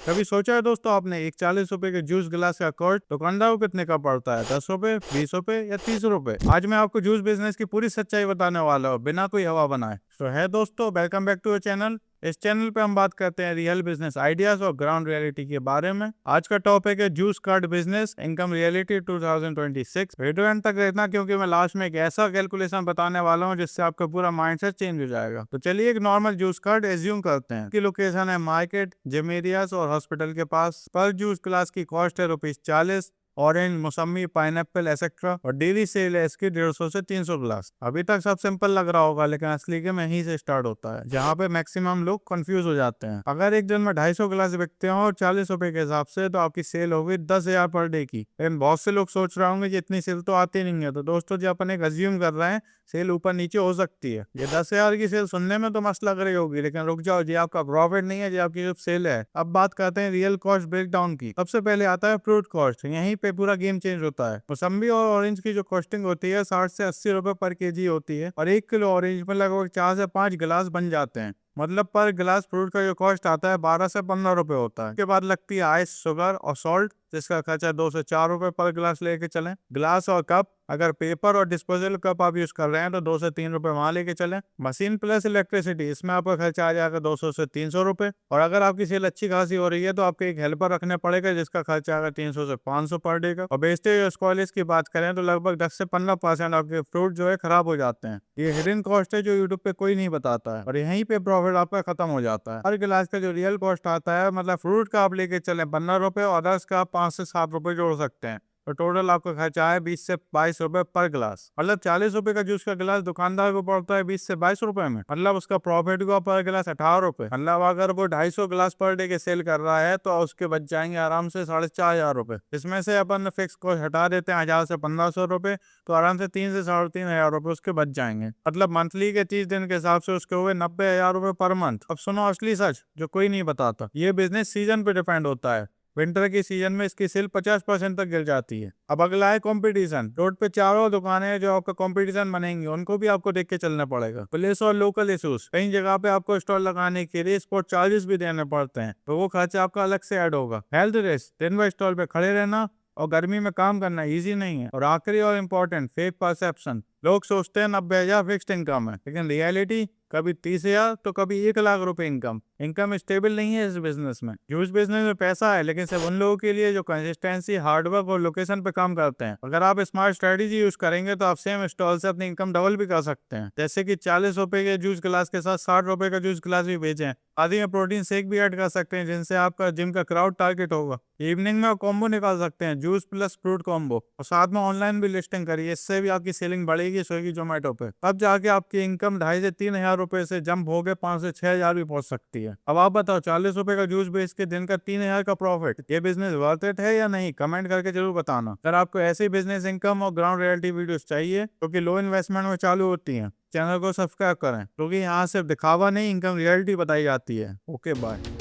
कभी सोचा है दोस्तों आपने एक 40 रुपए के जूस गिलास का कॉस्ट दुकानदार को कितने का पड़ता है? 10 रुपए, 20 रुपए या 30 रुपए? आज मैं आपको जूस बिजनेस की पूरी सच्चाई बताने वाला हूँ बिना कोई हवा बनाए। तो है दोस्तों, welcome back to our channel. इस चैनल पे हम बात करते हैं रियल बिजनेस आइडियाज और ग्राउंड रियलिटी के बारे में। आज का टॉपिक है juice cart business income reality 2026। Video end तक देखना क्योंकि मैं लास्ट में एक ऐसा कैलकुलेशन बताने वाला हूँ जिससे आपका पूरा माइंडसेट चेंज हो जाएगा। तो चलिए एक नॉर्मल जूस कार्ट एज्यूम करते हैं कि लोकेशन है मार्केट, जिम एरियाज और हॉस्पिटल के पास। पर जूस ग्लास की कॉस्ट है ₹40। ऑरेंज, मौसमी, पाइनएप्पल एक्सेट्रा और डेली सेल है इसकी 150 से 300 ग्लास। अभी तक सब सिंपल लग रहा होगा लेकिन असली गेम यहीं से स्टार्ट होता है जहाँ पे मैक्सिमम लोग कंफ्यूज हो जाते हैं। अगर एक दिन में 250 ग्लास बिकते हो और 40 रुपए के हिसाब से तो आपकी सेल होगी 10,000 पर डे की। लेकिन बहुत से लोग सोच रहे होंगे कि इतनी सेल तो आती नहीं है। तो दोस्तों जी अपन एक अज्यूम कर रहे हैं सेल ऊपर नीचे हो सकती है। ये 10,000 की सेल सुनने में तो मस्त लग रही होगी लेकिन रुक जाओ जी, आपका प्रॉफिट नहीं है जी, आपकी जो सेल है। अब बात करते हैं रियल कॉस्ट ब्रेकडाउन की। सबसे पहले आता है फ्रूट कॉस्ट। यहीं पे पूरा गेम चेंज होता है। मौसम्बी और ऑरेंज की जो कॉस्टिंग होती है 60 से 80 रुपए पर केजी होती है और 1 किलो ऑरेंज में लगभग 4 से 5 गिलास बन जाते हैं। मतलब पर गिलास फ्रूट का जो कॉस्ट आता है 12 से 15 रुपए होता है। उसके बाद लगती है आइस, शुगर और सॉल्ट जिसका खर्चा 2 से 4 रुपए पर गिलास लेके चलें। गिलास और कप, अगर पेपर और डिस्पोजल कप आप यूज कर रहे हैं तो 2 से 3 रुपए वहां लेके चलें। मशीन प्लस इलेक्ट्रिसिटी, इसमें आपका खर्चा आ जाएगा 200 से 300 रुपए। और अगर आपकी सेल अच्छी खासी हो रही है तो आपको एक हेल्पर रखने पड़ेगा जिसका खर्चा आएगा 300 से 500 पर डे का। और वेस्टेज और स्पॉइलेज की बात करें तो लगभग 10 से 15% आपके फ्रूट जो है खराब हो जाते हैं। ये हिडन कॉस्ट है जो यूट्यूब पे कोई नहीं बताता है और यहीं पे प्रॉफिट आपका खत्म हो जाता है। हर गिलास का जो रियल कॉस्ट आता है, मतलब फ्रूट का आप लेके चले 15 रुपए और अदर्स का आप 5 से 7 रुपए जोड़ सकते हैं। तो टोटल आपका खर्चा है 20 से 22 रुपए पर गिलास। मतलब 40 रुपए का जूस का गिलास दुकानदार को पड़ता है 20 से 22 रुपए में। मतलब उसका प्रॉफिट हुआ पर गिलास 18 रुपए। मतलब अगर वो 250 गिलास पर डे के सेल कर रहा है तो उसके बच जाएंगे आराम से 4,500 रुपए। इसमें से अपन फिक्स कॉस्ट हटा देते हैं 1000 से 1500 रुपए, तो आराम से 3 से 3,500 रुपए उसके बच जाएंगे। मतलब मंथली के 30 दिन के हिसाब से उसके हुए 90,000 रुपए पर मंथ। अब सुनो असली सच जो कोई नहीं बताता। ये बिजनेस सीजन पे डिपेंड होता है। विंटर की सीजन में इसकी सेल 50% तक गिर जाती है। अब अगला है कंपटीशन। रोड पे चारों दुकानें जो आपका कंपटीशन बनेंगी उनको भी आपको देख के चलना पड़ेगा। पुलिस और लोकल इशूज, कई जगह पे आपको स्टॉल लगाने के लिए स्पॉट चार्जेस भी देने पड़ते हैं तो वो खर्चा आपका अलग से ऐड होगा। हेल्थ रिस्क, दिन भर स्टॉल पे खड़े रहना और गर्मी में काम करना इजी नहीं है। और आखिरी और इम्पोर्टेंट, फेक परसेप्शन। लोग सोचते हैं 90,000 फिक्स्ड इनकम है लेकिन रियलिटी कभी 30,000 तो कभी 1 लाख रुपए इनकम। इनकम स्टेबल नहीं है इस बिजनेस में। जूस बिजनेस में पैसा है लेकिन सिर्फ उन लोगों के लिए जो कंसिस्टेंसी, हार्डवर्क और लोकेशन पे काम करते हैं। अगर आप स्मार्ट स्ट्रेटेजी यूज करेंगे तो आप सेम स्टॉल से अपनी इनकम डबल भी कर सकते हैं। जैसे कि 40 रुपए के जूस गिलास के साथ 60 रुपए का जूस गिलास भी बेचें। आदि में प्रोटीन शेक भी ऐड कर सकते हैं जिनसे आपका जिम का क्राउड टारगेट होगा। इवनिंग में कॉम्बो निकाल सकते हैं, जूस प्लस फ्रूट कॉम्बो, और साथ में ऑनलाइन भी लिस्टिंग करिए। इससे भी आपकी सेलिंग बढ़ेगी स्विगी जोमेटो पे। अब जाके आपकी इनकम 2,500 से 3,000 रुपए से जंप हो गए 5 से 6,000 भी पहुंच सकती है। अब आप बताओ 40 रुपए का जूस बेच के दिन का 3,000 का प्रॉफिट, ये बिजनेस वर्थ इट है या नहीं? कमेंट करके जरूर बताना। अगर आपको ऐसी बिजनेस इनकम और ग्राउंड रियलिटी वीडियोस चाहिए जो कि लो इन्वेस्टमेंट में चालू होती हैं, चैनल को सब्सक्राइब करें क्योंकि यहाँ सिर्फ दिखावा नहीं, इनकम रियलिटी बताई जाती है। Okay bye.